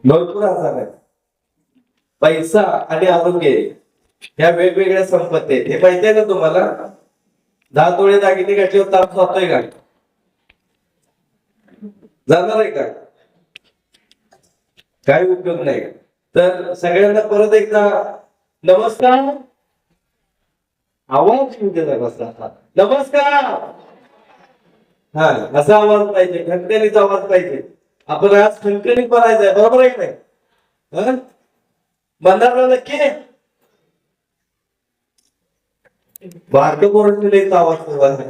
भरपूर आजार आहेत. पैसा आणि आरोग्य ह्या वेगवेगळ्या संपत्ती आहेत. हे माहिती आहे ना तुम्हाला? 10 तोळे दागिने घातल्यावर ताप जातोय का? जाणार आहे का? काही उपयोग नाही. तर सगळ्यांना परत एकदा नमस्कार. आवाज येऊ दे नमस्कार. नमस्कार. हा, असा आवाज पाहिजे, खणखणीचा आवाज पाहिजे. आपण आज खणखणीत बनायचंय, बरोबर आहे की नाही? बनणार ना नक्की? भारत बोर्ड आवाज सुरुवात आहे.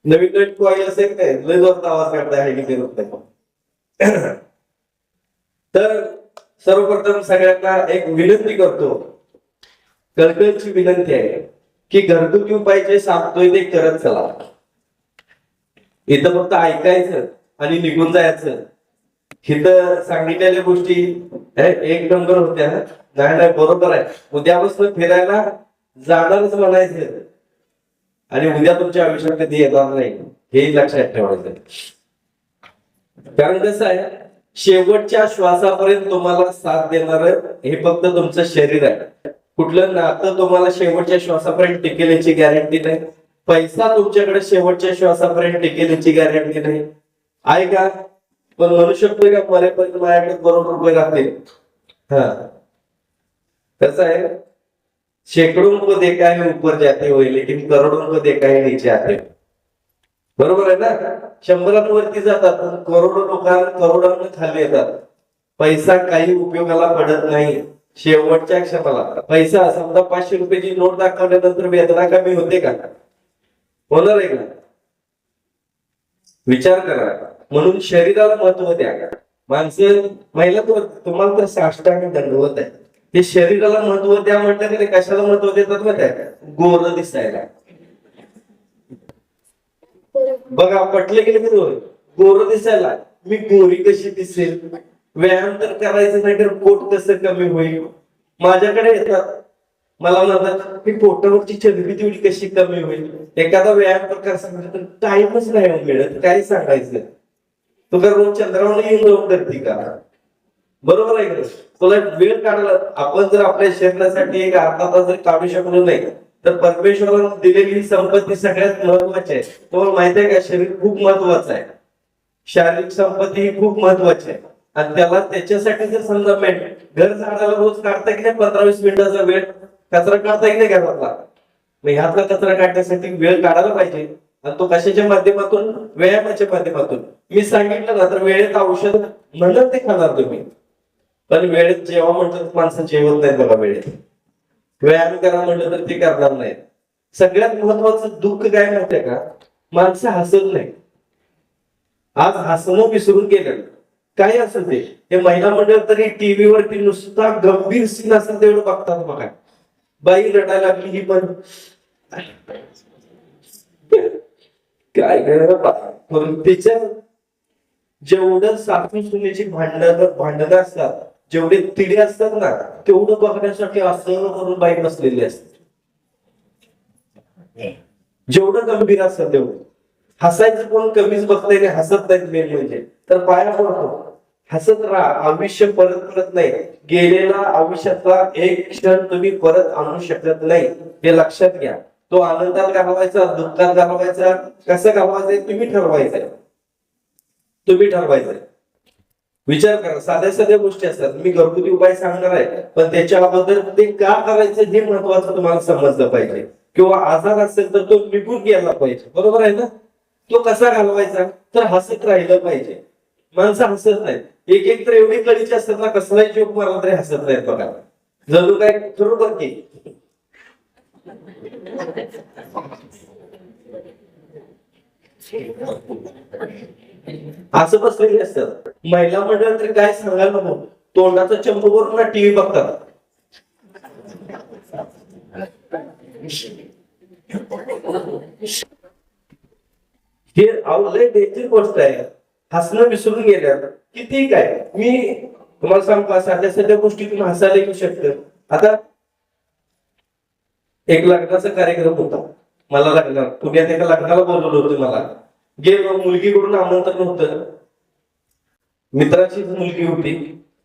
नवीन नवीन कॉईल असेल काय लय जोरात आवाज काढताय आहे की नाही. तर सर्वप्रथम सगळ्यांना एक विनंती करतो, कळकळीची विनंती आहे की घरगुती उपाय जे सांगतोय ते करत चला. इथं फक्त ऐकायचं आणि निघून जायचं. इथं सांगितलेल्या गोष्टी एक नंबर होत्या. नाही नाही, बरोबर आहे. उद्यापासून फिरायला जाणारच म्हणायचं आणि उद्या तुमच्या आयुष्यात कधी येणार नाही हे लक्षात ठेवायचं. कारण कसं आहे, शेवटच्या श्वासापर्यंत तुम्हाला साथ देणार हे फक्त तुमचं शरीर आहे. कुठलं नातं तुम्हाला शेवटच्या श्वासापर्यंत टिकेल याची गॅरंटी नाही. पैसा तुमच्याकडे शेवटच्या श्वासापर्यंत टिकेल याची गॅरंटी नाही आहे का? पण म्हणू शकतोय का मरेपर्यंत माझ्याकडे बरोबर रुपये राहतील? हा, कसं आहे, शेकडों को देखा है ऊपर जाते हुए लेकिन करोड़ों को देखा है नीचे आते. बरोबर आहे ना? 100वरती जातात पण करोडांना खाली येतात. पैसा काही उपयोगाला पडत नाही शेवटच्या क्षणाला. पैसा समजा 500 रुपयाची नोट दाखवल्यानंतर वेदना कमी होते का? होणार आहे का? विचार करा. म्हणून शरीराला महत्व द्या. माणसं महिला तुम्हाला तर साष्टांग दंडवत आहे. ते शरीराला महत्व द्या म्हटलं की कशाला महत्व देतात माहिती आहे? गोर दिसायला. बघा पटले गेले की गोर दिसायला. मी गोरी कशी दिसेल? व्यायाम तर करायचं नाही तर पोट कसं कमी होईल? माझ्याकडे येतात, मला म्हणतात की पोटावरची चरबी तेवढी कशी कमी होईल? एखादा व्यायाम प्रकार सांगितलं तर टाइमच नाही मिळत. काय सांगायचं? तुला रोज चंद्रावर येऊन जाऊन करते का? बरोबर आहे का? तुला वेळ काढला. आपण जर आपल्या शरीरासाठी एक अर्धा तास जर काढू शकलो नाही तर परमेश्वराने दिलेली संपत्ती सगळ्यात महत्वाची आहे. तुम्हाला माहिती आहे का? शरीर खूप महत्वाचं आहे. शारीरिक संपत्ती ही खूप महत्वाची आहे. आणि त्याला त्याच्यासाठी जर समजा घर झाडाला रोज काढता की नाही 15-20 मिनिटाचा वेळ, कचरा काढता की नाही घरातला, मग ह्यातला कचरा काढण्यासाठी वेळ काढायला पाहिजे. आणि तो कशाच्या माध्यमातून? व्यायामाच्या माध्यमातून. मी सांगितलं ना, तर वेळेत औषध म्हणत ते खाणार तुम्ही, पण वेळेत जेव्हा म्हणतात माणसं जेवत नाहीत बघा. वेळेत व्यायाम करा म्हटलं तर ते करणार नाहीत. सगळ्यात महत्वाचं दुःख काय माहितीये का? माणसं हसत नाही. आज हसणं विसरून गेलं. काय असं ते महिला मंडळ तरी टीव्हीवरती नुसता गंभीर सीन असेल तेवढं बघतात बघा. बाई रडायला लागली ही पण काय करा. तिच्या जेवढं सासू सुनेची भांडणं असतात, जेवढे तिडे असतात ना, तेवढं बघण्यासाठी असं करून बाई बसलेली असते. जेवढं गंभीर असतं तेवढं हसायचं कोण कमीच बघताय नाही, हसत नाहीत. मेन म्हणजे तर पाया पडतो, हसत राहा. आयुष्य परत परत नाही. गेलेला आयुष्यातला एक क्षण तुम्ही परत आणू शकत नाही, हे लक्षात घ्या. तो आनंदात घालवायचा, दुःखात घालवायचा, कसं घालवायचं तुम्ही ठरवायचंय. तुम्ही ठरवायचंय. विचार करा. साध्या साध्या गोष्टी असतात. मी घरगुती उपाय सांगणार आहे, पण त्याच्या अगोदर ते का करायचं हे महत्वाचं तुम्हाला समजलं पाहिजे. किंवा आजार असेल तर तो निघून गेला पाहिजे. बरोबर आहे ना? तो कसा घालवायचा? तर हसत राहिलं पाहिजे. माणसं हसत नाहीत. एक तर एवढी कळीची असतात ना, कसलाही जोक मारला तरी हसत नाहीत बघा. जणू काय बरोबर की असं बसलेली असतात. महिला मंडळ तरी काय सांगायला नको, तोंडाचा चंपू करून ना टीव्ही बघतात. हे लय डेंजर गोष्ट आहे. हसणं विसरून गेल्या किती काय. मी तुम्हाला सांगतो, साध्या साध्या गोष्टीतून हसायला येऊ शकतं. आता एक लग्नाचा कार्यक्रम होता. मला पुण्यात एका लग्नाला बोलवलं होतं. मला गेलो, मुलगीकडून आमंत्रण होतं. मित्राचीच मुलगी होती.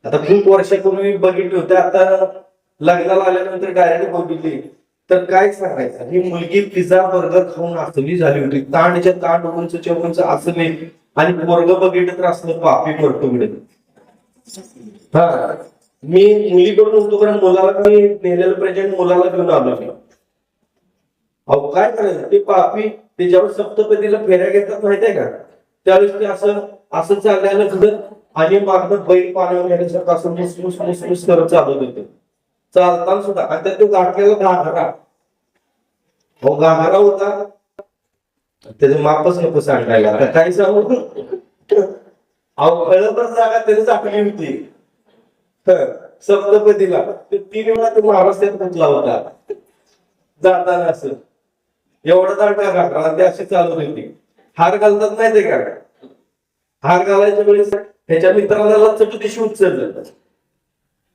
आता खूप वर्षापूर्वी बघितली होती, आता लग्नाला आल्यानंतर डायरेक्ट बघितली. तर काय सांगायचं, ही मुलगी पिझ्झा बर्गर खाऊन असली झाली होती, ताणच्या ताण उंचच्या उंच असली. आणि पोरग बघितलं तर असलं पापी मरतो. हा, मी मुलीकडून होतो कारण मुलाला मी नेलेलं प्रेझेंट मुलाला घेऊन आलो मी. अहो काय करायचं, ते पापी ते जेव्हा सप्तपदीला फेऱ्या घेतात माहितीये का, त्यावेळेस ते असं असं चालल्यानं घडत आणि मागणं बैल पाण्यावर येण्यासारखं असं मुसमुस मुसमुस करत चालत होते चालताना सुद्धा. आणि त्यात तो गाठलेला घागरा, हो घागरा होता, त्याचं मापच नको सांगायला, काय सांगू. अहो कळपर जागा त्याने टाकली होती सप्तपदीला. ते 3 वेळा तो महाराष्ट्रात पोचला होता जाताना. असं एवढा दाट घागरा ते अशी चालत होती. हार घालतात माहितीये का, हार घालायच्या वेळेस ह्याच्या मित्राला चटुदिशी उचललं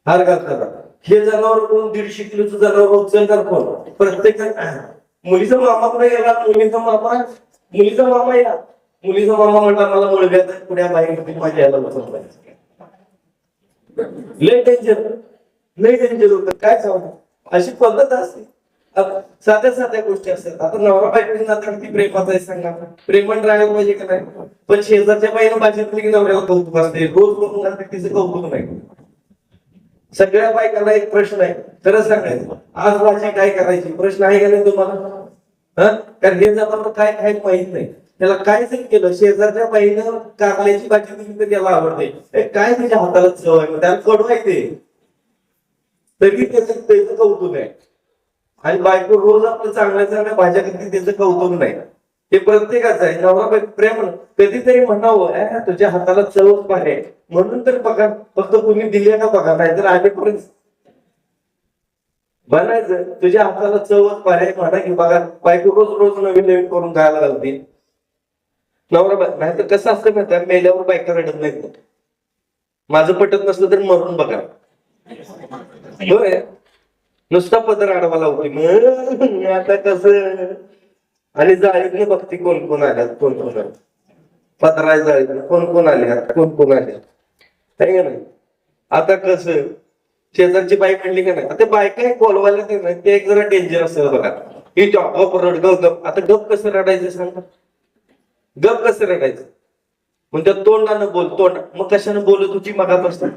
हार घालताना. हे जनावर कोण 150 किलोचं जनावर उचलणार कोण, प्रत्येक मुलीचा मामा कुठे गेला, मुलीचा मामा या, मुलीचा मामा म्हटला मला मुलग्यात पुढ्या बाहेर माझ्या यायला बसवलं. लय डेंजर होत. काय सांगू, अशी पद्धत असते. साध्या साध्या गोष्टी असतात. आता नवरा बायकोची नातं किती प्रेमाचं आहे सांगा, प्रेमण राहायला पाहिजे का नाही. पण शेजारच्या बाईनं भाजीतली की नवऱ्याला कौतुक असते, रोज बघून असते तिचं कौतुक नाही. सगळ्या बायकांना एक प्रश्न आहे, खरं सांगायचं, आज भाजी काय करायची प्रश्न आहे का नाही तुम्हाला. कारण हे जाताना काय खायला माहित नाही, त्याला काय जर केलं शेजारच्या बाईनं कारल्याची भाजी दिली तर त्याला आवडते, काय त्याच्या हाताला चव आहे, त्याला कडवायचे तरी त्याचं कौतुक आहे. आणि बायको रोज आपलं चांगल्या चांगल्या भाज्या करते त्याचं कौतुक नाही. हे प्रत्येकाचं आहे. नवरा प्रेम कधीतरी म्हणावं तुझ्या हाताला चवच पाहिजे म्हणून तर बघा, फक्त तुम्ही दिले का बघा, नाहीतर आम्ही पर्यंत बनायचं तुझ्या हाताला चवच पाहिजे म्हणा की बघा. बायको रोज रोज नवीन नवीन करून खायला घालते. नवरा नाहीतर कसं असतं माहिती, मेल्यावर बायका रडत नाही. माझं पटत नसलं तर मरून बघा, होय नुसता पदर आडवा लावते मग आता कसं. आणि जाळीतनं बघते कोण कोण आल्यात, कोण कोण आले पदरा जाळीतनं कोण कोण आले, आता कोण कोण आले आहे का नाही. आता कसं शेजारची बाई म्हणली का नाही, आता बायका बोलवायला ते नाही, ते एक जरा डेंजर असतं बघा. ही गप रड गप. आता गप कसं रडायचं सांगा, गप कसं रडायचं. मग त्या तोंडानं बोल, तोंड मग कशानं बोलत होती मगापासून,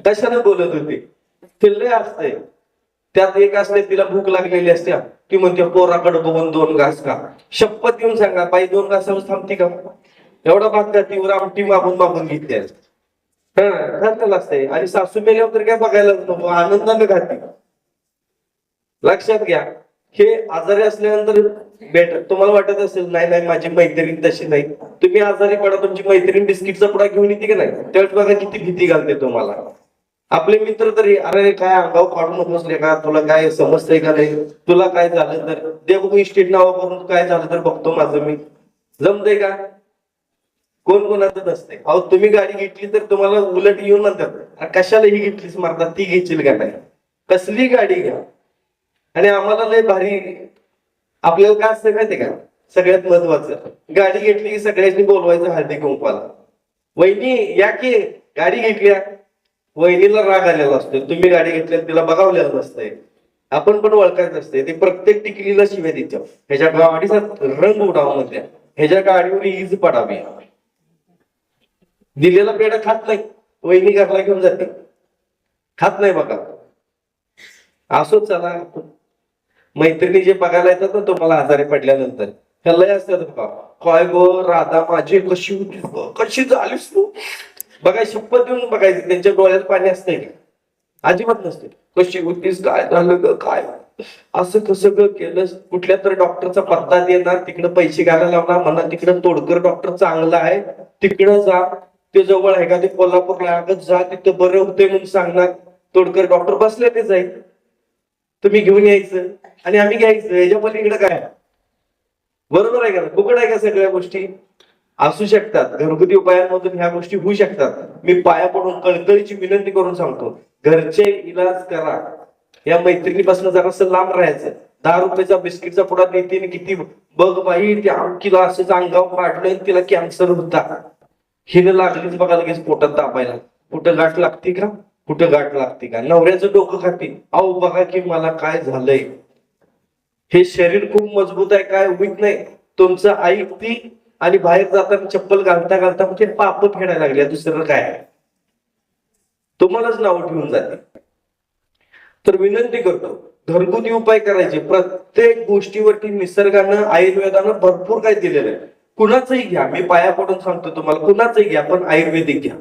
कशानं बोलत होती. तिला असतंय त्यात एक असते तिला भूक लागलेली असते, ती म्हणते पोराकडे बघून 2 घास खा. शपथ येऊन सांगा बाई 2 घासावर थांबती का, एवढा भात खाती वर आमटी मागून मागून घेते ठरलेलं असतंय. आणि सासू मेल्यावर तर काय बघायला नको, आनंदाने खाते. लक्षात घ्या, हे आजारी असल्यानंतर बेटर तुम्हाला वाटत असेल नाही नाही माझी मैत्रीण तशी नाही, तुम्ही आजारी पडा तुमची मैत्रीण बिस्किटचा पुडा घेऊन येते की नाही, त्यावेळेस बघा किती भीती घालते तुम्हाला. आपले मित्र तरी अरे काय अंगावर काढून नकोसले का, तुला काय समजतंय का नाही, तुला काय झालं तर दे बघू इस्टेट नावावरून काय झालं तर बघतो माझं मी, जमतंय का. कोण कोणाचं नसते. अहो तुम्ही गाडी घेतली तर तुम्हाला उलट येऊन म्हणतात कशाला ही घेतलीस मारतात, ती घेशील का नाही, कसली गाडी घ्या. आणि आम्हाला लय भारी आपल्याला काय असतं माहितीये का, सगळ्यात महत्वाचं गाडी घेतली की सगळ्यांनी बोलवायचं हळदी कुंकवाला, वहिनी या की गाडी घेतल्या. वहिनीला राग आलेला असतो, तुम्ही गाडी घेतल्या तिला बघावलेलं नसतंय, आपण पण ओळखायचं असते. ते प्रत्येक टिकलीला शिव्या देतो, ह्याच्या गाडीचा रंग उडावा म्हणते, ह्याच्या गाडीवर इज पडावी. दिलेला पेढा खात नाही, वहिनी घरला घेऊन जाते, खात नाही बघा. असो चला, मैत्रिणी जे बघायला येतात ना तुम्हाला आजारी पडल्यानंतर, त्याला असतात बघा काय गो राधा माझी कशी होती कशी झालीस तू, बघा शपथ देऊन बघायचं, त्यांच्या डोळ्यात पाणी असतंय का, अजिबात नसते. कशी होतीस, काय झालं ग, काय असं कसं ग केलंस, कुठल्या तर डॉक्टरचा पत्ता देणार, तिकडे पैसे घालायला लावणार, म्हणा तिकडे तोडकर डॉक्टर चांगला आहे तिकडं जा, ते जवळ आहे का ते कोल्हापूरला लागत जा, तिथं बरं होते म्हणून सांगणार. तोडकर डॉक्टर बसले ते जाईल, तुम्ही घेऊन यायचं आणि आम्ही घ्यायचं, याच्या पलीकडे काय. बरोबर आहे का, फुकट आहे का सगळ्या गोष्टी. असू शकतात घरगुती उपायांमधून ह्या गोष्टी होऊ शकतात. मी पाया पडून कळकळीची विनंती करून सांगतो, घरचे इलाज करा. या मैत्रिणीपासून जरासं लांब राहायचं. 10 रुपयाचा बिस्किटचा पुडा देते किती बघ बाई, त्या अंकीला असंच अंगावर काढलंय तिला कॅन्सर होता. हिनं लागलीच बघा लगेच पोटात दाबायला, कुठं गाठ लागते का, कुठं गाठ लागते का, नवऱ्याचं डोकं खाते, अहो बघा की मला काय झालंय. हे शरीर खूप मजबूत आहे काय उभीत नाही. तुमचं ऐकती आणि बाहेर जाताना चप्पल घालता घालता म्हणजे पाप फेडायला लागल्या, दुसरं काय आहे, तुम्हालाच नाव ठेवून जाते. तर विनंती करतो, घरगुती उपाय करायचे. प्रत्येक गोष्टीवरती निसर्गानं आयुर्वेदानं भरपूर काय दिलेलं आहे. कुणाचंही घ्या, मी पाया पडून सांगतो तुम्हाला, कुणाचंही घ्या पण आयुर्वेदिक घ्या.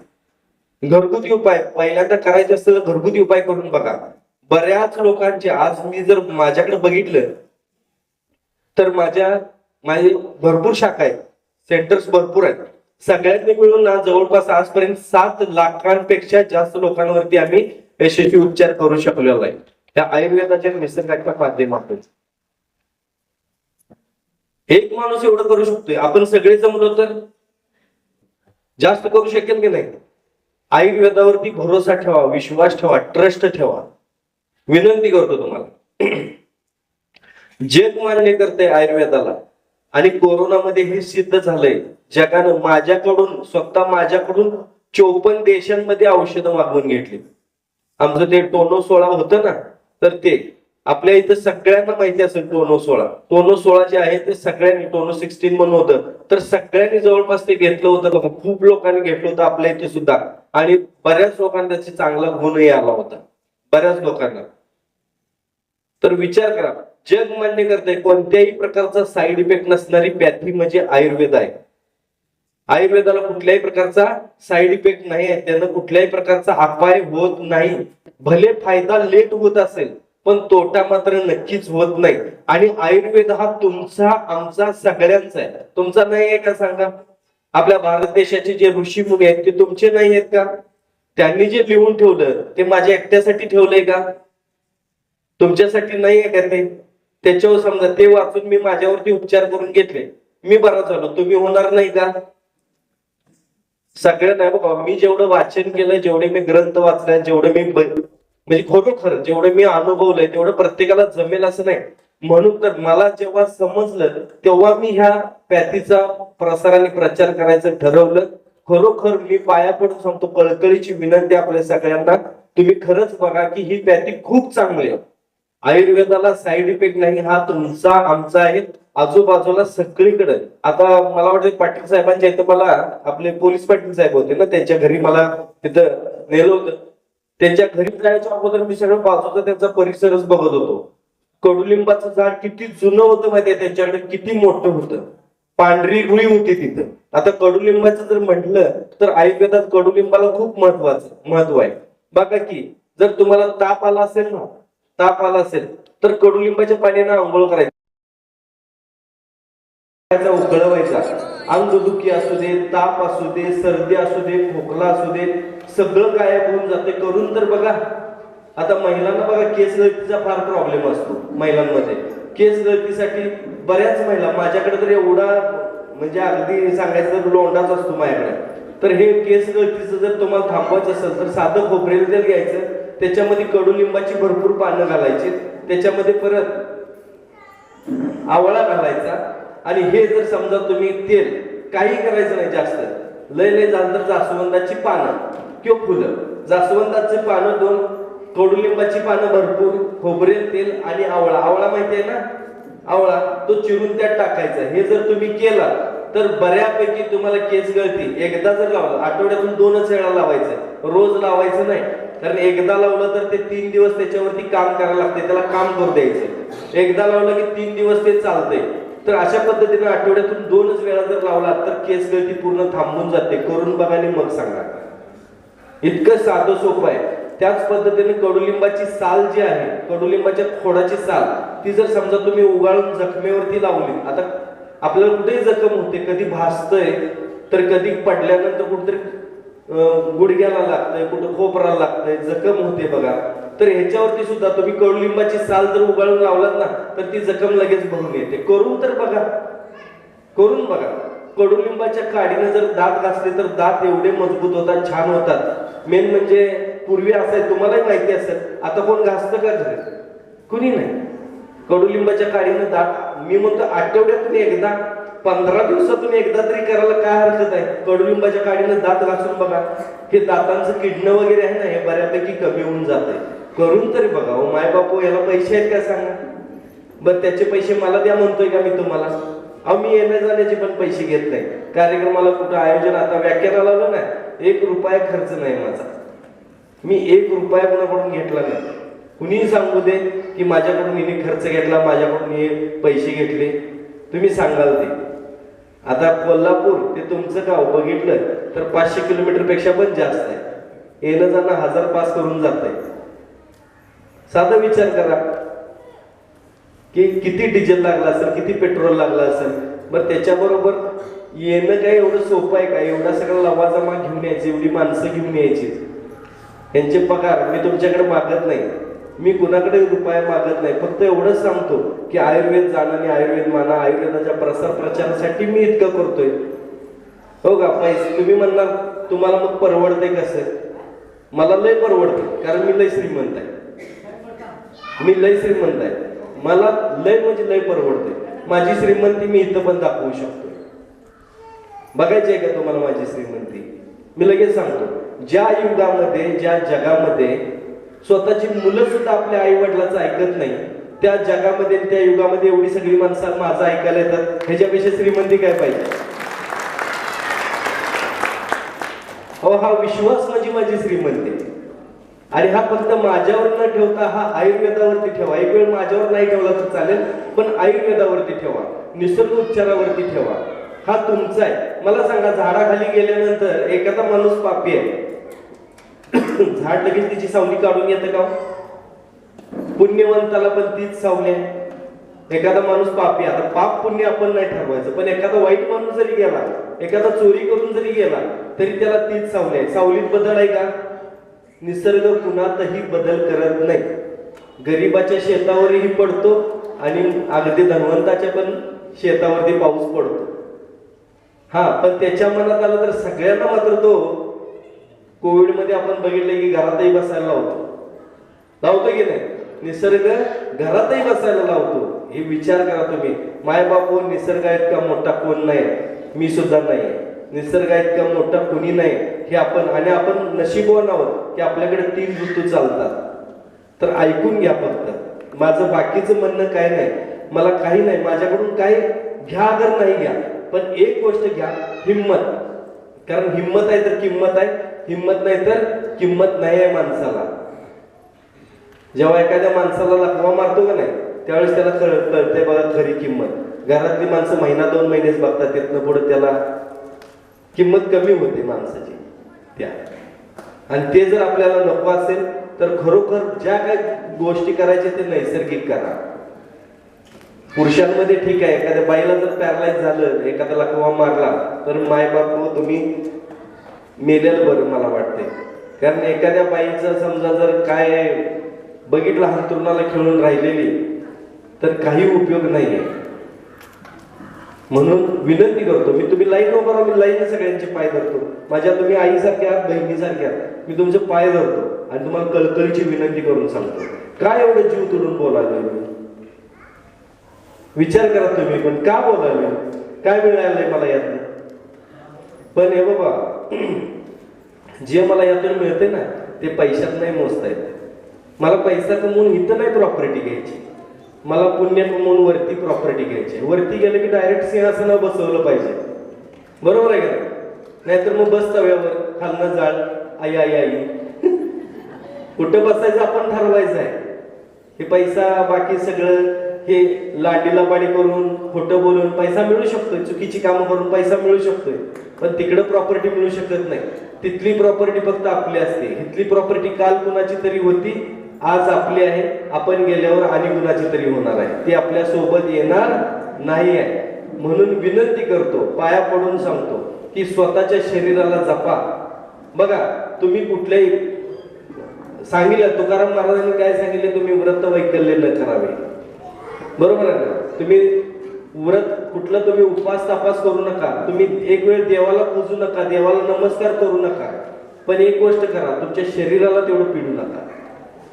घरगुती उपाय पहिल्यांदा करायचे असतं तर घरगुती उपाय करून बघा. बऱ्याच लोकांचे आज मी जर माझ्याकडे बघितलं तर माझे भरपूर शाखा आहेत, सेंटर्स भरपूर आहेत. सगळ्यांनी मिळून ना जवळपास आजपर्यंत 7 लाखांपेक्षा जास्त लोकांवरती आम्ही यशस्वी उपचार करू शकलेलो आहे त्या आयुर्वेदाच्या निसर्गाच्या माध्यमातून. एक माणूस एवढं करू शकतोय, आपण सगळे जमलो तर जास्त करू शकेल की नाही. आयुर्वेदावरती भरोसा ठेवा, विश्वास ठेवा, ट्रस्ट ठेवा. विनंती करतो तुम्हाला, जग मान्य करते आयुर्वेदाला आणि कोरोनामध्ये हे सिद्ध झालंय. जगानं स्वतः माझ्याकडून 54 देशांमध्ये औषधं मागवून घेतली. आमचं ते टोनो 16 होतं ना, तर ते आपल्या इथं सगळ्यांना माहिती असेल. टोनो 16 जे आहे ते सगळ्यांनी, टोनो 16 म्हणून होतं तर सगळ्यांनी जवळपास ते घेतलं होतं. खूप लोकांनी घेतलं होतं आपल्या इथे सुद्धा, आणि बऱ्याच लोकांना त्याचा चांगला गुणही आला होता, बऱ्याच लोकांना. तर विचार करा, जग मान्य करते कोणत्याही प्रकारचा साईड इफेक्ट नसणारी पॅथी म्हणजे आयुर्वेद आहे. आयुर्वेदाला कुठल्याही प्रकारचा साईड इफेक्ट नाही आहे, त्यानं कुठल्याही प्रकारचा अपाय होत नाही. भले फायदा लेट होत असेल पण तोटा मात्र नक्कीच होत नाही. आणि आयुर्वेद हा तुमचा, आमचा, सगळ्यांचा आहे. तुमचा नाही आहे का सांगा. आपल्या भारत देशाचे जे ऋषी मुनी आहेत ते तुमचे नाही आहेत का. त्यांनी जे लिहून ठेवलं ते माझ्या एकट्यासाठी ठेवलंय का, तुमच्यासाठी नाही आहे का ते. त्याच्यावर समजा ते वाचून मी माझ्यावरती उपचार करून घेतले, मी बरा झालो, तुम्ही होणार नाही का. सगळं नाही बघा. मी जेवढं वाचन केलं, जेवढे मी ग्रंथ वाचले, जेवढे मी म्हणजे खरोखर जेवढे मी अनुभवलंय तेवढं प्रत्येकाला जमेल असं नाही. म्हणून तर मला जेव्हा समजलं तेव्हा मी ह्या पॅथीचा प्रसार आणि प्रचार करायचं ठरवलं. खरोखर मी पाया पडून सांगतो, कळकळीची विनंती आपल्या सगळ्यांना, तुम्ही खरंच बघा की ही पॅथी खूप चांगली आहे. आयुर्वेदाला साईड इफेक्ट नाही, हा तुमचा आमचा आहे, आजूबाजूला सगळीकडे. आता मला वाटतं पाटील साहेबांच्या इथं, मला आपले पोलीस पाटील साहेब होते ना, त्यांच्या घरी मला तिथं नेलं होतं. त्यांच्या घरी जायच्या अगोदर मी सगळं बाजूचा त्यांचा परिसरच बघत होतो. कडुलिंबाचं झाड किती जुनं होतं माहितीये, त्यांच्याकडे किती मोठं होतं, पांढरी रुई होती तिथं. आता कडुलिंबाचं जर म्हटलं तर आयुर्वेदात कडुलिंबाला खूप महत्व आहे. बघा की जर तुम्हाला ताप आला असेल तर कडुलिंबाच्या पाण्याने आंघोळ करायची, उकळवायचा. अंगदुखी असू दे, ताप असू दे, सर्दी असू दे, खोकला असू दे, सगळं गायब होऊन जाते. करून तर बघा. आता महिलांना बघा, केस गळतीचा फार प्रॉब्लेम असतो महिलांमध्ये. केस गळतीसाठी बऱ्याच महिला, माझ्याकडे तर एवढा म्हणजे अगदी सांगायचं तर लोंडाच असतो माझ्याकडे. तर हे केस गळतीचं जर तुम्हाला थांबवायचं असेल तर साधं खोबरेल तेल घ्यायचं, त्याच्यामध्ये कडुलिंबाची भरपूर पानं घालायची, त्याच्यामध्ये परत आवळा घालायचा. आणि हे जर समजा तुम्ही तेल काही करायचं नाही जास्त, लय झालं तर जास्वंदाची पानं किंवा फुलं, जास्वंदाची पानं 2, कडुलिंबाची पानं भरपूर, खोबरेल तेल आणि आवळा माहिती आहे ना, आवळा तो चिरून त्यात टाकायचा. हे जर तुम्ही केला तर बऱ्यापैकी तुम्हाला केस गळती. एकदा जर लावलं, आठवड्यातून 2च वेळा लावायचं, रोज लावायचं नाही. कारण एकदा लावलं तर ते 3 दिवस त्याच्यावरती काम करायला लागते, त्याला काम करू द्यायचं. एकदा लावलं की 3 दिवस ते चालतंय. तर अशा पद्धतीने आठवड्यातून 2च वेळा जर लावला तर केस गळती पूर्ण थांबून जाते. करून बघा आणि मग सांगा. इतकं साधं सोपं आहे. त्याच पद्धतीने कडुलिंबाची साल जी आहे, कडुलिंबाच्या खोडाची साल, ती जर समजा तुम्ही उगाळून जखमेवरती लावली, आता आपल्याला कुठेही जखम होते, कधी भासतंय तर कधी पडल्यानंतर कुठेतरी गुडघ्याला लागतंय, कुठं खोपराला लागतंय, जखम होते बघा. तर ह्याच्यावरती सुद्धा तुम्ही कडुलिंबाची साल जर उगाळून लावलात ना तर ती जखम लगेच भरून येते. करून तर बघा, करून बघा. कडुलिंबाच्या काडीने जर दात घासले तर दात एवढे मजबूत होतात, छान होतात. मेन म्हणजे पूर्वी असाय, तुम्हालाही माहिती असेल, आता कोण घासतं का घरी, कुणी नाही. कडुलिंबाच्या काडीने दात, मी म्हणतो आठवड्यातून एकदा 15 दिवसातून एकदा तरी करायला काय हरकत आहे? कडुलिंबाच्या काडीनं दात घासून बघा, हे दातांचं किडणं वगैरे आहे ना, हे बऱ्यापैकी कमी होऊन जाते. करून तरी बघा. हो माय बापू, याला पैसे आहेत का सांगा बरं? त्याचे पैसे मला द्या म्हणतोय का मी तुम्हाला? अहो मी येण्या जाण्याचे पण पैसे घेत नाही. कार्यक्रमाला कुठं आयोजन, आता व्याख्यानाला आलो ना, 1 रुपया खर्च नाही माझा. मी 1 रुपया कोणाकडून घेतला नाही. कुणीही सांगू दे की माझ्याकडून हिने खर्च घेतला, माझ्याकडून हे पैसे घेतले, तुम्ही सांगाल ते. आता कोल्हापूर ते तुमचं गाव बघितलं तर 500 किलोमीटर पेक्षा पण जास्त आहे. येणं जाणं 1000 पास करून जात आहे. साधा विचार करा की किती डिझेल लागला असेल, किती पेट्रोल लागला असेल. बरं त्याच्याबरोबर येणं काय एवढं सोपं आहे का? एवढा सगळा लवाजमा घेऊन यायची, एवढी माणसं घेऊन यायची, यांचे पगार मी तुमच्याकडे मागत नाही, मी कुणाकडे रुपया मागत नाही. फक्त एवढंच सांगतो की आयुर्वेद जाणं आणि आयुर्वेद माना, आयुर्वेदाच्या प्रसार प्रचारासाठी मी इतकं करतोय. हो का? पैसे तुम्ही म्हणणार तुम्हाला मग परवडते कसं? मला लय परवडते, कारण मी लय श्रीमंत आहे. मी लय श्रीमंत आहे, मला लय म्हणजे लय परवडते. माझी श्रीमंती मी इथं पण दाखवू शकतो. बघायची आहे का तुम्हाला माझी श्रीमंती? मी लगेच सांगतो. ज्या युगामध्ये, ज्या जगामध्ये स्वतःची मुलं सुद्धा आपल्या आई वडिलांचं ऐकत नाही, त्या जगामध्ये, त्या युगामध्ये एवढी सगळी माणसं माझं ऐकायला येतात, ह्याच्यापेक्षा श्रीमंती काय पाहिजे? हो, हा विश्वास माझी श्रीमंती. आणि हा फक्त माझ्यावर न ठेवता हा आयुर्वेदावरती ठेवा. एक वेळ माझ्यावर नाही ठेवला तर चालेल, पण आयुर्वेदावरती ठेवा, निसर्ग उपचारावरती ठेवा. हा तुमचा आहे. मला सांगा, झाडाखाली गेल्यानंतर एखादा माणूस पापी आहे, झाड लगेच तिची सावली काढून येतं का? पुण्यवंताला पण तीच सावली आहे. एखादा माणूस पापी, आता पाप पुण्य आपण नाही ठरवायचं, पण एखादा वाईट माणूस जरी गेला, एखादा चोरी करून जरी गेला, तरी त्याला तीच सावली आहे. सावलीत बदल आहे का? निसर्ग कुणातही बदल करत नाही. गरीबाच्या शेतावरही पडतो आणि अगदी धनवंताच्या पण शेतावरती पाऊस पडतो. हा, पण त्याच्या मनात आलं तर सगळ्यांना मात्र तो कोविड मध्ये आपण बघितलं की घरातही बसायला लावतो की नाही? निसर्ग घरातही बसायला लावतो. हे विचार करा तुम्ही. माय बापू, निसर्ग इतका मोठा कोण नाही, मी सुद्धा नाही. निसर्ग इतका मोठा कोणी नाही हे आपण, आणि आपण नशीबवान आहोत की आपल्याकडे 3 ऋतू चालतात. तर ऐकून घ्या फक्त. माझं बाकीचं म्हणणं काय नाही, मला काही नाही, माझ्याकडून काय घ्या अगर नाही घ्या, पण एक गोष्ट घ्या, हिम्मत. कारण हिम्मत आहे तर किंमत आहे, हिम्मत नाही तर किंमत नाही आहे माणसाला. जेव्हा एखाद्या माणसाला लकवा मारतो का नाही, त्यावेळेस त्याला कळते बघा खरी किंमत. घरातली माणसं महिना 2 महिनेच बघतात, तिथनं पुढे त्याला किंमत कमी होते माणसाची त्या. आणि ते जर आपल्याला नको असेल तर खरोखर ज्या काही गोष्टी करायच्या ते नैसर्गिक करा. पुरुषांमध्ये ठीक आहे, एखाद्या बाईला जर पॅरालाइज झालं, एखादा लकवा मारला, तर माय बाप तुम्ही मेलेलं बरं मला वाटते. कारण एखाद्या बाईचं समजा जर काय बघितलं अंथरुणाला खेळून राहिलेली, तर काही उपयोग नाहीये. म्हणून विनंती करतो मी, तुम्ही लाईन उभा राहा, मी लाईन सगळ्यांचे पाय धरतो. माझ्या तुम्ही आईसारख्या, बहिणीसारख्या, मी तुमचे पाय धरतो आणि तुम्हाला कळकळीची विनंती करून सांगतो. काय एवढं जीव तोडून बोलायला? विचार करा तुम्ही पण, का बोलायला? काय मिळालंय मला यातून? पण हे बाबा, जे मला यातून मिळते ना, ते पैशात नाही मोजता येत. मला पैसा कमवून इथं नाही प्रॉपर्टी घ्यायची, मला पुण्य कमवून वरती प्रॉपर्टी घ्यायची. वरती गेलं की डायरेक्ट सिंहासनावर बसवलं पाहिजे, बरोबर आहे का? नाहीतर मग बस तव्यावर, खालनं जाळ, आई आई आई. कुठं बसायचं आपण ठरवायचं आहे. हे पैसा, बाकी सगळं हे लाडीला पाडी करून, खोटं बोलून पैसा मिळू शकतोय, चुकीची कामं करून पैसा मिळू शकतोय, पण तिकडं प्रॉपर्टी मिळू शकत नाही. तिथली प्रॉपर्टी फक्त आपली असते. इथली प्रॉपर्टी काल कुणाची तरी होती, आज आपली आहे, आपण गेल्यावर आणि कुणाची तरी होणार आहे, ती आपल्या सोबत येणार नाही आहे. म्हणून विनंती करतो, पाया पडून सांगतो की स्वतःच्या शरीराला जपा. बघा, तुम्ही कुठल्याही सांगितलं, तुकाराम महाराजांनी काय सांगितले? तुम्ही व्रत वैकल्य न करावे, बरोबर आहे ना? तुम्ही व्रत कुठलं, तुम्ही उपवास तपास करू नका, तुम्ही एक वेळ देवाला पूजू नका, देवाला नमस्कार करू नका, पण एक गोष्ट करा, तुमच्या शरीराला तेवढं पिडू नका.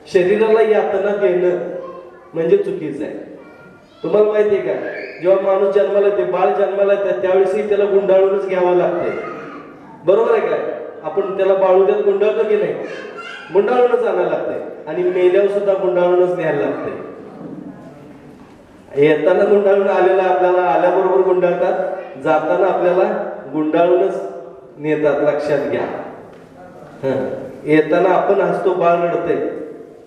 शरीराला यातना देणं म्हणजे चुकीचं आहे. तुम्हाला माहिती आहे का? जेव्हा माणूस जन्माला येते, बाळ जन्माला येते, त्यावेळेसही त्याला गुंडाळूनच घ्यावं लागते. बरोबर आहे काय? आपण त्याला बाळूद्यात गुंडाळतो की नाही? गुंडाळूनच आणायला लागते. आणि मेल्यावर सुद्धा गुंडाळूनच न्यायला लागते. येताना गुंडाळून आलेला आपल्याला आल्याबरोबर गुंडाळतात, जाताना आपल्याला गुंडाळूनच नेतात. लक्षात घ्या. येताना आपण हसतो, बाळ रडते,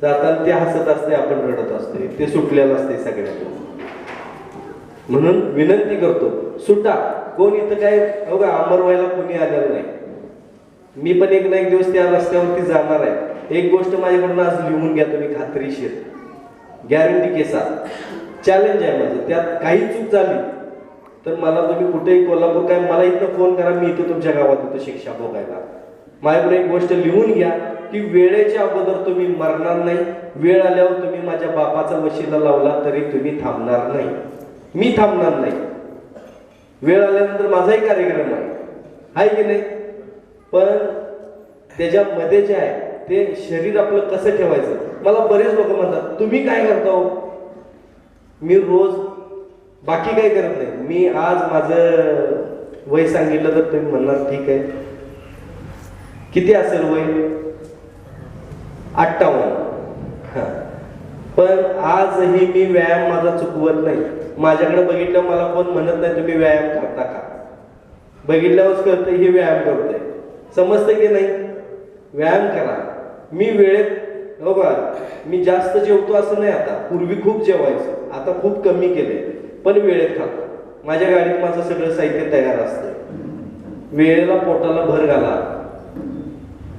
जाताना ते हसत असते, आपण रडत असते. ते सुटलेलं असते सगळ्यात. म्हणून विनंती करतो, सुटा. कोण इथं काय बघा अमर व्हायला कोणी आलेलं नाही. मी पण एक ना एक दिवस त्या रस्त्यावरती जाणार आहे. एक गोष्ट माझ्याकडून आज लिहून घ्या तुम्ही, खात्रीशीर, गॅरंटी केसा. चॅलेंज आहे माझं. त्यात काही चूक झाली तर मला तुम्ही कुठेही, कोल्हापूर काय, मला इथं फोन करा, मी इथं तुमच्या गावात येतो शिक्षा भोगायला. माझ्याकडे एक गोष्ट लिहून घ्या की वेळेच्या अगोदर तुम्ही मरणार नाही. वेळ आल्यावर तुम्ही माझ्या बापाचा वशिला लावला तरी तुम्ही थांबणार नाही. मी थांबणार नाही. वेळ आल्यानंतर माझाही कार्यक्रम आहे की नाही? पण त्याच्यामध्ये जे आहे ते शरीर आपलं कसं ठेवायचं. मला बरेच लोक म्हणतात, तुम्ही काय करता हो? मी रोज बाकी काही करत नाही. मी आज माझं वय सांगितलं तर तुम्ही म्हणणार ठीक आहे, किती असेल वय? 58. पण आजही मी व्यायाम माझा चुकवत नाही. माझ्याकडे बघितलं मला कोण म्हणत नाही तुम्ही व्यायाम करता का? बघितल्यावरच कळतं हे व्यायाम करतोय. समजतं की नाही? व्यायाम करा. मी वेळेत, बघा मी जास्त जेवतो असं नाही आता. पूर्वी खूप जेवायचं, आता खूप कमी केले, पण वेळेत खातो. माझ्या गाडीत माझं सगळं साहित्य तयार असतं. वेळेला पोटाला भर घाला,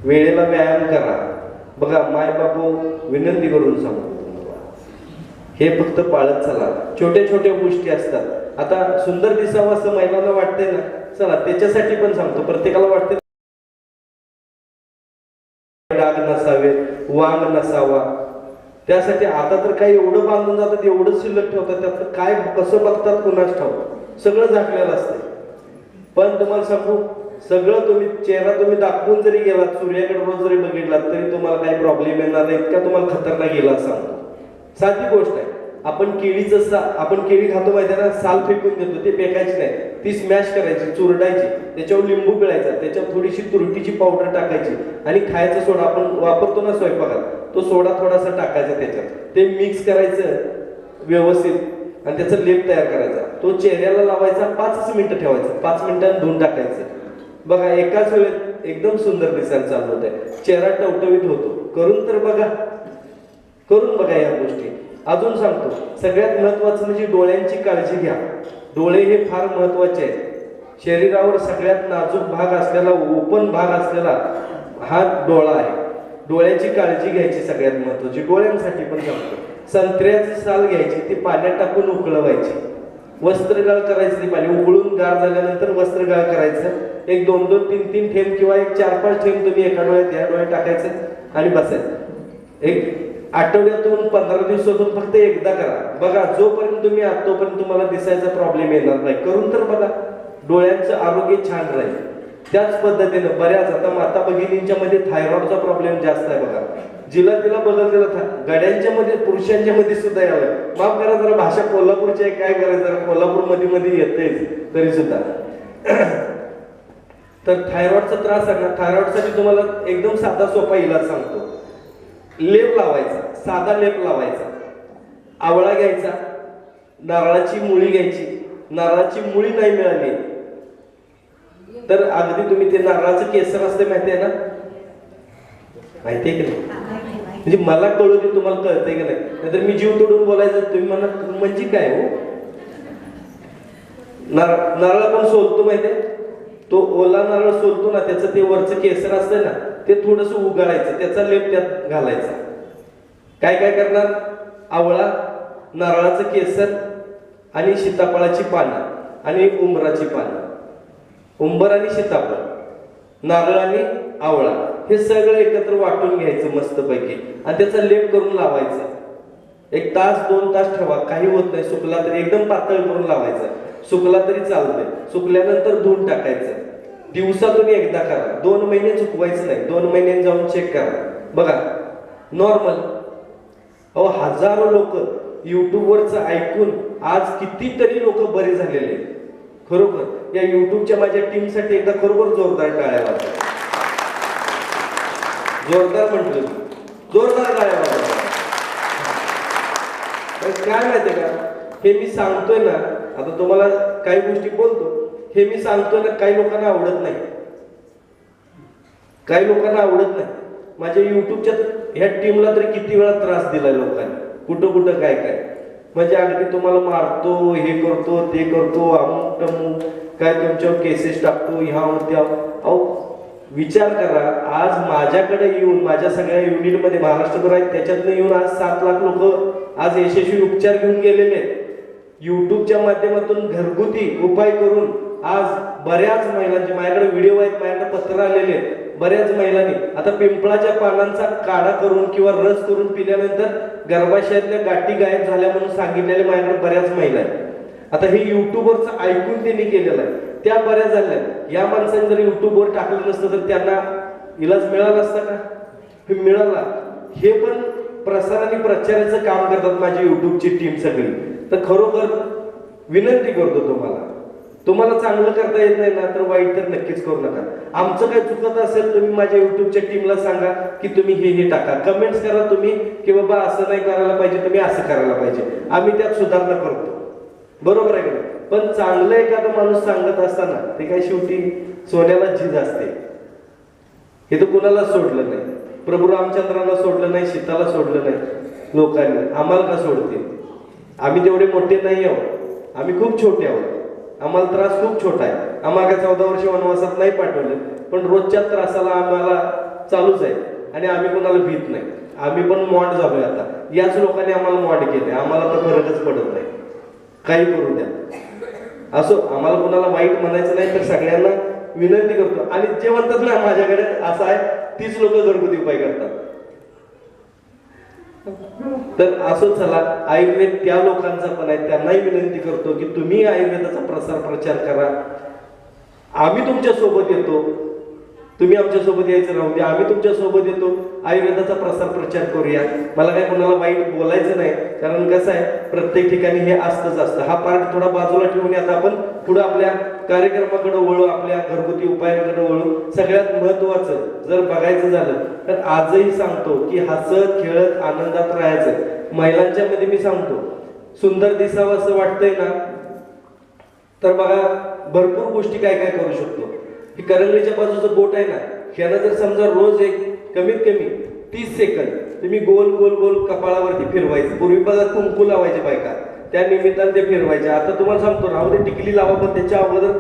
वेळेला व्यायाम करा. बघा माय बापू, विनंती करून सांगतो, हे फक्त पाळत चला. छोट्या छोट्या गोष्टी असतात. आता सुंदर दिसावं असं महिलांना वाटतंय ना, चला त्याच्यासाठी पण सांगतो. प्रत्येकाला वाटते डाग नसावे, वांग नसावा, त्यासाठी आता तर काही एवढं बांधून जातात, एवढं शिल्लक ठेवतात, त्यात काय कसं बघतात कुणाच ठाऊक, सगळं झाकलेलं असतं. पण तुम्हाला सांगू, सगळं तुम्ही चेहरा तुम्ही दाखवून जरी गेलात, सूर्याकडे रोज जरी बघितलात तरी तुम्हाला काही प्रॉब्लेम येणार नाही. इतका तुम्हाला खतरनाक गेला सांगतो. साधी गोष्ट आहे. आपण आपण केळी खातो माहिती आहे ना, साल फेकून देतो, ते फेकायची नाही, ती स्मॅश करायची, चुरडायची, त्याच्यावर लिंबू पिळायचा, त्याच्यावर थोडीशी तुरटीची पावडर टाकायची आणि खायचा सोडा आपण वापरतो ना स्वयंपाकात, तो सोडा थोडासा टाकायचा त्याच्यात, ते मिक्स करायचं व्यवस्थित आणि त्याचा लेप तयार करायचा. तो चेहऱ्याला लावायचा, 5 मिनिटं ठेवायचं, 5 मिनिटांनी धुवून टाकायचं. बघा एकाच वेळेत एकदम सुंदर दिसायला चालू होत आहे, चेहरा टवटवीत होतो. करून तर बघा, करून बघा या गोष्टी. अजून सांगतो, सगळ्यात महत्वाचं म्हणजे डोळ्यांची काळजी घ्या. डोळे हे फार महत्वाचे आहेत. शरीरावर सगळ्यात नाजूक भाग असलेला, ओपन भाग असलेला हा डोळा आहे. डोळ्याची काळजी घ्यायची सगळ्यात महत्वाची. डोळ्यांसाठी पण सांगतो, संत्र्याची साल घ्यायची, ती पाण्यात टाकून उकळवायची, वस्त्रगाळ करायचं, ती पाणी उकळून गार झाल्यानंतर वस्त्रगाळ करायचं. एक 2-2, 3-3 थेंब किंवा एक 4-5 थेंब तुम्ही एका डोळ्यात या डोळ्यात टाकायचं आणि बसायचं. एक आठवड्यातून 15 दिवसातून फक्त एकदा करा. बघा जोपर्यंत तुम्ही आहात तोपर्यंत तुम्हाला दिसायचा प्रॉब्लेम येणार नाही. करून तर बघा, डोळ्यांचं आरोग्य छान राहील. त्याच पद्धतीनं बऱ्याच आता माता भगिनींच्या मध्ये थायरॉइडचा प्रॉब्लेम जास्त आहे. बघा जिला तिला बदललेला गड्यांच्या मध्ये, पुरुषांच्या मध्ये सुद्धा यावं. माफ करा जरा भाषा कोल्हापूरची आहे, काय करायचं, जरा कोल्हापूर मध्ये येतेच तरी सुद्धा. तर थायरॉइडचा त्रास आहे ना, थायरॉइडसाठी तुम्हाला एकदम साधा सोपा इलाज सांगतो. लेप लावायचा, साधा लेप लावायचा. आवळा घ्यायचा, नारळाची मुळी घ्यायची. नारळाची मुळी नाही मिळाली तर अगदी तुम्ही ते नारळाचं केसर असते माहिती आहे ना, माहितीये की नाही? म्हणजे मला कळू दे, तुम्हाला कळतंय की नाही, नाहीतर मी जीव तोडून बोलायचं, तुम्ही म्हणा म्हणजे काय हो. नारळ आपण सोलतो माहितीये, तो ओला नारळ सोलतो ना, त्याचं ते वरचं केसर असतं ना, ते थोडस उगाळायचं, त्याचा लेप त्यात घालायचा. काय काय करणार, आवळा, नारळाचं केसर आणि सीताफळाची पानं आणि उंबराची पानं, उंबर आणि सीताफळ, नारळ आणि आवळा, हे सगळं एकत्र वाटून घ्यायचं मस्तपैकी आणि त्याचा लेप करून लावायचा. 1 तास 2 तास ठेवा, काही होत नाही. सुकला तरी एकदम पातळ करून लावायचं, सुकला तरी चालतंय. सुकल्यानंतर धुवून टाकायचं. दिवसातून एकदा करा, 2 महिने चुकवायचं नाही. 2 महिन्यांनी जाऊन चेक करा. बघा नॉर्मल, अहो हजारो लोक युट्यूबवरच ऐकून आज कितीतरी लोक बरे झालेले आहेत. खरोखर या युट्यूबच्या माझ्या टीमसाठी एकदा खरोखर जोरदार टाळ्या वाजवा. जोरदार म्हटलं, जोरदार टाळ्या वाजवा. काय माहितीये का, हे मी सांगतोय ना, आता तुम्हाला काही गोष्टी बोलतो, हे मी सांगतोय ना, काही लोकांना आवडत नाही, काही लोकांना आवडत नाही. माझ्या युट्यूबच्या ह्या टीमला तरी किती वेळा त्रास दिलाय लोकांनी, कुठं कुठं काय काय, म्हणजे अगदी तुम्हाला मारतो, हे करतो, ते करतो, अमुक टमुक, काय तुमच्यावर केसेस टाकतो, ह्या त्या. अहो विचार करा, आज माझ्याकडे येऊन माझ्या सगळ्या युनिटमध्ये महाराष्ट्रभर आहेत, त्याच्यातनं येऊन आज 7 लाख लोक आज यशस्वी उपचार घेऊन गेलेले आहेत. युट्यूबच्या माध्यमातून घरगुती उपाय करून आज बऱ्याच महिलांचे, माझ्याकडे व्हिडिओ आहेत, माझ्याकडे पत्र आलेले आहेत, बऱ्याच महिलांनी आता पिंपळाच्या पानांचा काढा करून किंवा रस करून पिल्यानंतर गर्भाशयातल्या गाठी गायब झाल्या म्हणून सांगितलेले माझ्याकडे बऱ्याच महिला आहेत. आता हे युट्यूबवरच ऐकून त्यांनी केलेलं आहे, त्या बऱ्याच झाल्या. या माणसाने जर युट्यूबवर टाकलं नसतं तर त्यांना इलाज मिळाला असता का? हे मिळाला. हे पण प्रसार आणि प्रचाराचं काम करतात माझी युट्यूबची टीम सगळी. तर खरोखर विनंती करतो तुम्हाला चांगलं करता येत नाही ना तर वाईट तर नक्कीच करू नका. आमचं काय चुकत असेल तुम्ही माझ्या युट्यूबच्या टीमला सांगा की तुम्ही हे टाका, कमेंट्स करा तुम्ही की बाबा असं नाही करायला पाहिजे, तुम्ही असं करायला पाहिजे, आम्ही त्यात सुधारणा करतो. बरोबर आहे का? पण चांगलं एखादा माणूस सांगत असताना ते काय शेवटी सोन्याला झीज असते. हे तर कुणाला सोडलं नाही, प्रभू रामचंद्राला सोडलं नाही, सीताला सोडलं नाही लोकांनी, आम्हाला का सोडतील? आम्ही तेवढे मोठे नाही आहोत, आम्ही खूप छोटे आहोत, आम्हाला त्रास खूप छोटा आहे. आम्हाला 14 वर्ष वनवासात नाही पाठवलं, पण रोजच्या त्रासाला आम्हाला चालूच आहे आणि आम्ही कोणाला भीत नाही. आम्ही पण मॉड झालोय आता, याच लोकांनी आम्हाला मॉड केले, आम्हाला तर फरकच पडत नाही, काही करू द्या. असो, आम्हाला कोणाला वाईट म्हणायचं नाही, तर सगळ्यांना विनंती करतो. आणि जे म्हणतात ना माझ्याकडे असं आहे, तीच लोक घरगुती उपाय करतात. तर असं चला, आयुर्वेद त्या लोकांचा पण आहे, त्यांनाही विनंती करतो की तुम्ही आयुर्वेदाचा प्रसार प्रचार करा. आम्ही तुमच्या सोबत येतो, तुम्ही आमच्या सोबत यायचं राहू द्या, आम्ही तुमच्या सोबत येतो, आयुर्वेदाचा प्रसार प्रचार करूया. मला काय कोणाला वाईट बोलायचं नाही, कारण कसं आहे प्रत्येक ठिकाणी हे असतं. हा पार्ट थोडा बाजूला ठेवून आता आपण पुढे आपल्या कार्यक्रमाकडे वळू, आपल्या घरगुती उपायांकडे वळू. सगळ्यात महत्वाचं जर बघायचं झालं तर आजही सांगतो की हसत खेळत आनंदात राहायचं. महिलांच्या मध्ये मी सांगतो, सुंदर दिसावं असं वाटतंय ना, तर बघा भरपूर गोष्टी काय काय करू शकतो. ही करंगळीच्या बाजूचं बोट आहे ना, ह्यानं जर समजा रोज एक कमीत कमी 30 सेकंद तुम्ही गोल गोल गोल कपाळावरती फिरवायचं. पूर्वी बघा कुंकू लावायचे बायका, त्या निमित्ताने ते फिरवायचे. आता तुम्हाला सांगतो राहू दे टिकली लावा, पण त्याच्या अगोदर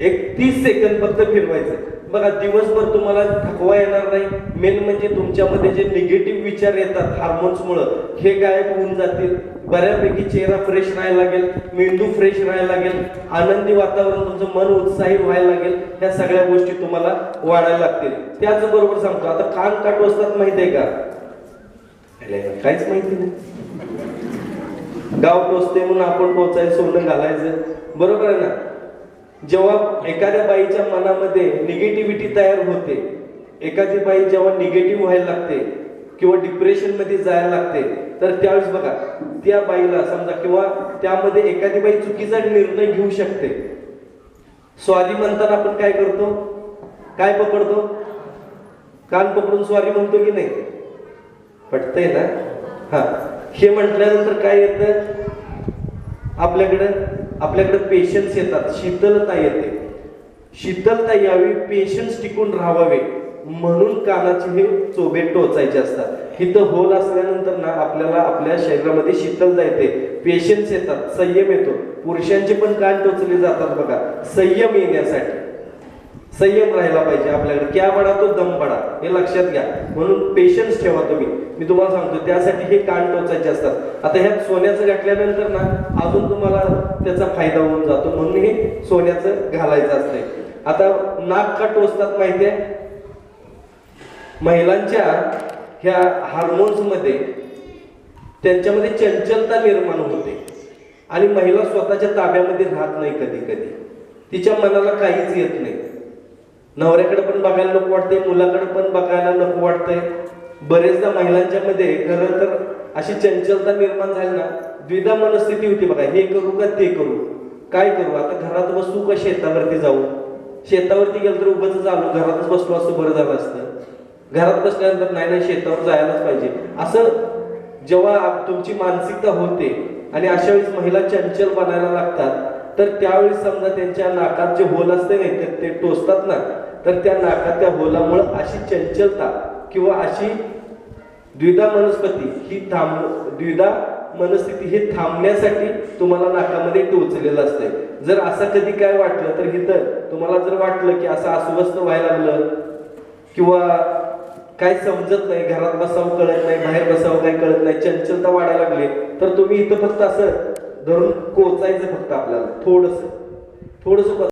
एक 30 सेकंद फक्त फिरवायचं. बघा दिवसभर तुम्हाला थकवा येणार नाही. मेन म्हणजे तुमच्यामध्ये जे निगेटिव्ह विचार येतात हार्मोन्समुळे, हे गायब होऊन जातील. बऱ्यापैकी चेहरा फ्रेश राहायला लागेल, मेंदू फ्रेश राहायला लागेल, आनंदी वातावरण, तुमचं मन उत्साही व्हायला लागेल. ह्या सगळ्या गोष्टी तुम्हाला वाढायला लागतील. त्याचबरोबर सांगतो, आता कान काट टोचतात माहितीये का? काहीच माहिती नाही. गाव टोचते म्हणून आपण टोचायचं, सोनं घालायचं, बरोबर आहे ना? जेव्हा एखाद्या बाईच्या मनामध्ये निगेटिव्हिटी तयार होते, एखादी बाई जेव्हा निगेटिव्ह व्हायला लागते किंवा डिप्रेशन मध्ये जायला लागते, तर त्यावेळेस बघा त्या बाईला समजा, किंवा त्यामध्ये एखादी बाई चुकीचा निर्णय घेऊ शकते. स्वारी म्हणताना आपण काय करतो? काय पकडतो? कान पकडून स्वारी म्हणतो की नाही? पटतंय ना? हा, हे म्हटल्यानंतर काय येतं आपल्याकडे पेशन्स येतात, शीतलता येते. शीतलता यावी, पेशन्स टिकून राहावे म्हणून कानाचे हे चोबे टोचायचे असतात. इथं होल असल्यानंतर ना आपल्याला आपल्या शरीरामध्ये शीतलता येते, पेशन्स येतात, संयम येतो. पुरुषांचे पण कान टोचले जातात बघा, संयम येण्यासाठी. संयम राहायला पाहिजे आपल्याकडे. क्या बडा तो दम बडा, हे लक्षात घ्या. म्हणून पेशन्स ठेवा तुम्ही. मी तुम्हाला सांगतो त्यासाठी हे कान टोचायचे असतात. आता ह्यात सोन्याचं घातल्यानंतर ना अजून तुम्हाला त्याचा फायदा होऊन जातो, म्हणून हे सोन्याचं घालायचं असतंय. आता नाक का टोचतात माहितीये? महिलांच्या ह्या हार्मोन्स मध्ये त्यांच्यामध्ये चंचलता निर्माण होते आणि महिला स्वतःच्या ताब्यामध्ये राहत नाही. कधी कधी तिच्या मनाला काहीच येत नाही. नवऱ्याकडे पण बघायला नको वाटतंय, मुलाकडे पण बघायला नको वाटतंय. बरेचदा महिलांच्या मध्ये खरं तर अशी चंचलता निर्माण झाली ना, द्विधा मनस्थिती होती बघा, हे करू का ते करू, काय करू, आता घरात बसू का शेतावरती जाऊ, शेतावरती गेलं तर उगाच आलो, घरातच बसलो असं बरं झालं असतं, घरात बसल्यानंतर नाही नाही शेतावर जायलाच पाहिजे, असं जेव्हा तुमची मानसिकता होते आणि अशा वेळेस महिला चंचल बनायला लागतात, तर त्यावेळी समजा त्यांच्या नाकात जे होल असते नाही ते टोचतात ना, तर त्या नाकात त्या होलामुळे अशी चंचलता किंवा अशी द्विधा मनस्थिती ही थांबण्यासाठी तुम्हाला नाकामध्ये टोचलेलं असतंय. जर असं कधी काय वाटलं तर इथं तुम्हाला जर वाटलं की असं अस्वस्थ व्हायला लागलं किंवा काय समजत नाही, घरात बसावं कळत नाही, बाहेर बसावं काय कळत नाही, चंचलता वाढायला लागली, तर तुम्ही इथं फक्त असं धरून कोचायचं, फक्त आपल्याला थोडस